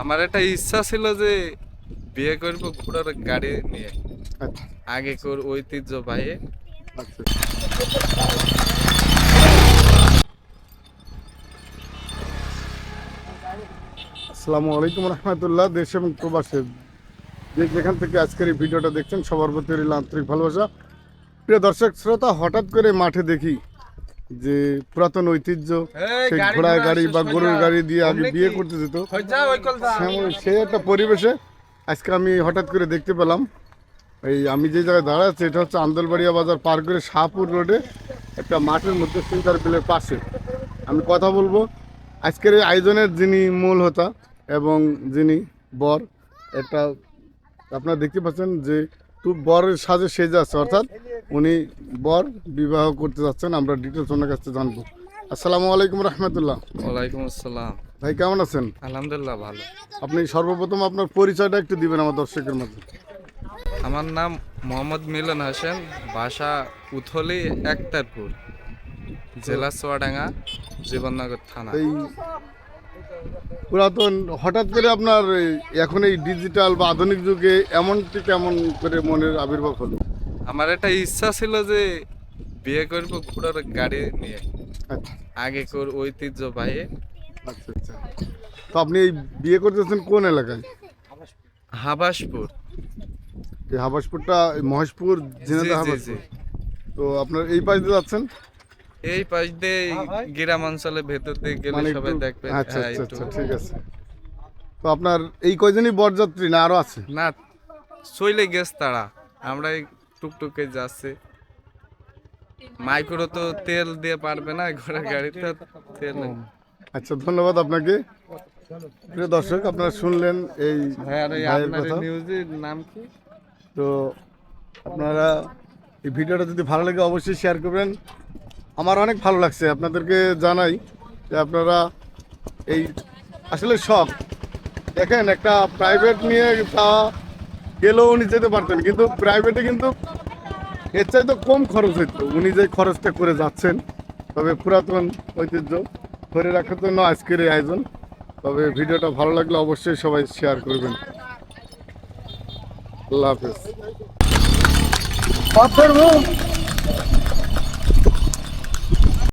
আমার একটা ইচ্ছা ছিল যে বিয়ে করবো ঘোড়ার গাড়ি নিয়ে, আচ্ছা আগে ঐতিহ্যবাহী। আচ্ছা। আসসালামু আলাইকুম রহমতুল্লাহ। দেশ এবং প্রবাসে যে যেখান থেকে আজকের এই ভিডিওটা দেখছেন সবার প্রতি রইল আন্তরিক ভালোবাসা। প্রিয় দর্শক শ্রোতা, হঠাৎ করে মাঠে দেখি যে পুরাতন ঐতিহ্য সেই ঘোড়ার গাড়ি বা গরুর গাড়ি দিয়ে আগে বিয়ে করতে যেত, সেই একটা পরিবেশে আজকে আমি হঠাৎ করে দেখতে পেলাম। আমি যে জায়গায় দাঁড়াচ্ছি আছি এটা হচ্ছে আন্দোলবাড়িয়া বাজার পার করে শাহপুর রোডে একটা মাঠের মধ্যে সিঙ্গার বিলের পাশে। আমি কথা বলবো আজকের এই আয়োজনের যিনি মূল হোতা এবং যিনি বর, এটা আপনারা দেখতে পাচ্ছেন যে খুব বরের সাজে সেজে আছে, অর্থাৎ উনি বর বিবাহ করতে যাচ্ছেন। আমরা ডিটেলস ওনার কাছে জানবো। আসসালামু আলাইকুম রহমতুল্লাহ। ওয়ালাইকুম আসসালাম। ভাই কেমন আছেন? আলহামদুলিল্লাহ ভালো। আপনি সর্বপ্রথম আপনার পরিচয়টা একটু দিবেন আমার দর্শকের মধ্যে। আমার নাম মোহাম্মদ মিলন হোসেন, বাসা উথলি একতারপুর, জেলা চুয়াডাঙ্গা, জীবননগর থানা। এই পুরাতন হঠাৎ করে আপনার এখন এই ডিজিটাল বা আধুনিক যুগে এমনটি কেমন করে মনের আবির্ভাব হলো? আমার একটা ইচ্ছা ছিল যে বিয়ে করবো ঘোড়ার গাড়ি নিয়ে, আচ্ছা আগে ঐতিহ্যবাহী। আচ্ছা আচ্ছা। তো আপনি এই বিয়ে করতেছেন কোন এলাকায়? হাবাসপুর। এই হাবাসপুরটা মহেশপুর ঝিনাইদহ জি, হাবাসপুর। জি। তো আপনার এই পাশ দিয়ে যাচ্ছেন এই পাশ দিয়ে গ্রাম অঞ্চলের ভেতর দিয়ে গেলে মানে সবাই একটু? দেখবে। আচ্ছা হ্যাঁ, আচ্ছা একটু। আচ্ছা, ঠিক আছে। তো আপনার এই কয়জনই বরযাত্রী না আরো আছে? না, চলে গেছে তারা, আমরা এই টুকটুকে যাচ্ছি। মাইক্রো তো তেল দিয়ে পারবে না, ঘোড়ার গাড়িতে তেল। আচ্ছা, ধন্যবাদ আপনাকে। প্রিয় দর্শক, আপনারা শুনলেন এই হ্যাঁ, আর এই ভাইয়ের আপনার কথা। নিউজের নাম কি? তো আপনারা এই ভিডিওটা যদি ভালো লাগে অবশ্যই শেয়ার করবেন। আমার অনেক ভালো লাগছে। আপনাদেরকে জানাই যে আপনারা এই আসলে শখ দেখেন, একটা প্রাইভেট নিয়ে তা গেলেও উনি যেতে পারতেন, কিন্তু প্রাইভেটে কিন্তু এর চাইতে কম খরচ হইতো। উনি যে খরচটা করে যাচ্ছেন, তবে পুরাতন ঐতিহ্য ধরে রাখার জন্য আজকের এই আয়োজন। তবে ভিডিওটা ভালো লাগলে অবশ্যই সবাই শেয়ার করবেন। আল্লাহ হাফেজ।